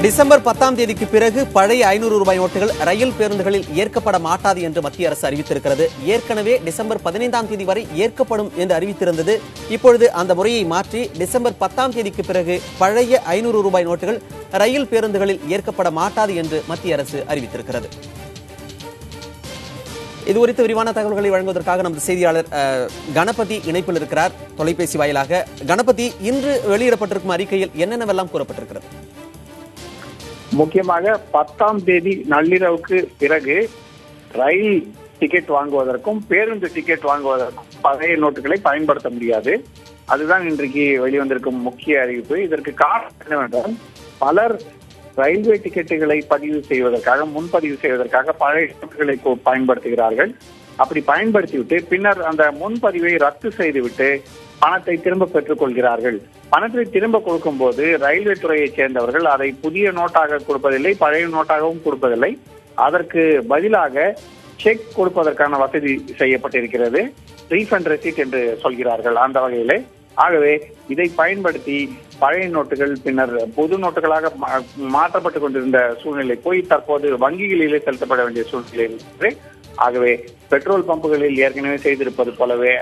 December 10ஆம் தேதிக்கு பிறகு பழைய 500 ரூபாய் நோட்டுகள் ரயில் பேருந்துகளில் ஏற்கப்பட மாட்டாது என்று மத்திய அரசு அறிவித்திருக்கிறது. ஏற்கனவே டிசம்பர் 15ஆம் தேதி வரை ஏற்கப்படும் என்று அறிவித்திருந்தது. இப்பொழுது அந்த முறையை மாற்றி டிசம்பர் 10ஆம் தேதிக்கு பிறகு பழைய 500 ரூபாய் நோட்டுகள் ரயில் பேருந்துகளில் ஏற்கப்பட மாட்டாது என்று மத்திய அரசு அறிவித்திருக்கிறது. இது குறித்து விரிவான தகவல்களை வழங்குவதற்காக நமது செய்தியாளர் கணபதி இணைப்பில் இருக்கிறார் தொலைபேசி வாயிலாக. கணபதி, இன்று வெளியிடப்பட்டிருக்கும் அறிக்கையில் என்னென்னவெல்லாம் கூறப்பட்டிருக்கிறது? முக்கியமாக 10ஆம் தேதி நள்ளிரவுக்கு பிறகு ரயில் டிக்கெட் வாங்குவதற்கும் பேருந்து டிக்கெட் வாங்குவதற்கும் பழைய நோட்டுகளை பயன்படுத்த முடியாது. அதுதான் இன்றைக்கு வெளிவந்திருக்கும் முக்கிய அறிவிப்பு. இதற்கு காரணம் என்னவென்றால், பலர் ரயில்வே டிக்கெட்டுகளை பதிவு செய்வதற்காக முன்பதிவு செய்வதற்காக பழைய நோட்டுகளை பயன்படுத்துகிறார்கள். அப்படி பயன்படுத்திவிட்டு பின்னர் அந்த முன்பதிவை ரத்து செய்துவிட்டு பணத்தை திரும்ப பெற்றுக் கொள்கிறார்கள். பணத்தை திரும்ப கொடுக்கும் போது ரயில்வே துறையைச் சேர்ந்தவர்கள் அதை புதிய நோட்டாக கொடுப்பதில்லை, பழைய நோட்டாகவும் கொடுப்பதில்லை. அதற்கு பதிலாக செக் கொடுப்பதற்கான வசதி செய்யப்பட்டிருக்கிறது. ரீஃபண்ட் ரெசிப்ட் என்று சொல்கிறார்கள் அந்த வகையிலே. ஆகவே இதை பயன்படுத்தி பழைய நோட்டுகள் பின்னர் பொது நோட்டுகளாக மாற்றப்பட்டுக் கொண்டிருந்த சூழ்நிலை போய் தற்போது வங்கிகளிலே செலுத்தப்பட வேண்டிய சூழ்நிலை. ஆகவே பெட்ரோல் பம்புகளில் ஏற்கனவே செய்திருப்பது போலவே,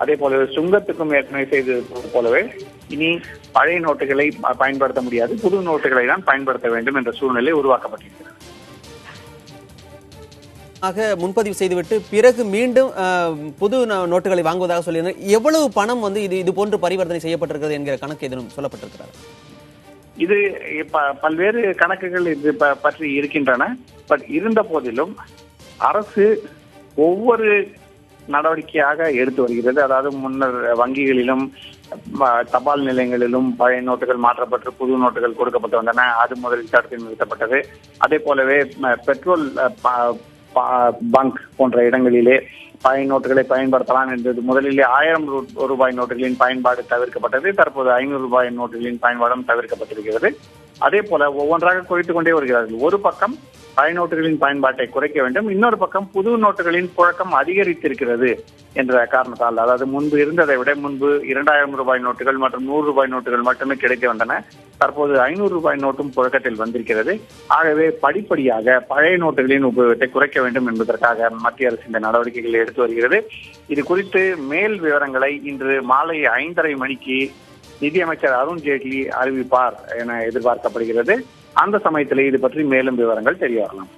அதே போலவே சுங்கத்துக்கும் ஏற்கனவே செய்திருப்பது போலவே இனி பழைய நோட்டுகளை பயன்படுத்த முடியாது, புது நோட்டுகளை தான் பயன்படுத்த வேண்டும் என்ற சூழ்நிலை உருவாக்கப்பட்டிருக்கிறது. முன்பதிவு செய்துவிட்டு பிறகு மீண்டும் புது நோட்டுகளை வாங்குவதாக சொல்லியிருந்தார். எவ்வளவு பணம் இது போன்று பரிவர்த்தனை செய்யப்பட்டிருக்கிறது என்கிற கணக்கு எதுவும் சொல்லப்பட்டிருக்கிறார்? இது பல்வேறு கணக்குகள் இது பற்றி இருக்கின்றன. பட் இருந்த போதிலும் அரசு ஒவ்வொரு நடவடிக்கையாக எடுத்து வருகிறது. அதாவது முன்னர் வங்கிகளிலும் தபால் நிலையங்களிலும் பழைய நோட்டுகள் மாற்றப்பட்டு புது நோட்டுகள் கொடுக்கப்பட்டு வந்தன. அது முதலில் தடுத்து நிறுத்தப்பட்டது. அதே போலவே பெட்ரோல் பங்க் போன்ற இடங்களிலே பழைய நோட்டுகளை பயன்படுத்தலாம் என்றது முதலிலே 1000 ரூபாய் நோட்டுகளின் பயன்பாடு தவிர்க்கப்பட்டது. தற்போது 500 ரூபாய் நோட்டுகளின் பயன்பாடும் தவிர்க்கப்பட்டிருக்கிறது. அதே போல ஒவ்வொன்றாக குறைத்துக் கொண்டே வருகிறார்கள். ஒரு பக்கம் பழைய நோட்டுகளின் பயன்பாட்டை குறைக்க வேண்டும், இன்னொரு பக்கம் புது நோட்டுகளின் புழக்கம் அதிகரித்திருக்கிறது என்ற காரணத்தால், அதாவது முன்பு இருந்ததை விட முன்பு 2000 ரூபாய் நோட்டுகள் மற்றும் 100 ரூபாய் நோட்டுகள் மட்டுமே கிடைக்க வந்தன. தற்போது 500 ரூபாய் நோட்டும் புழக்கத்தில் வந்திருக்கிறது. ஆகவே படிப்படியாக பழைய நோட்டுகளின் உபயோகத்தை குறைக்க வேண்டும் என்பதற்காக மத்திய அரசு இந்த நடவடிக்கைகளை எடுத்து வருகிறது. இது குறித்து மேல் விவரங்களை இன்று மாலை 5:30 மணிக்கு நிதியமைச்சர் அருண்ஜேட்லி அறிவிப்பார் என எதிர்பார்க்கப்படுகிறது. அந்த சமயத்தில் இது பற்றி மேலும் விவரங்கள் தெரிய வரலாம்.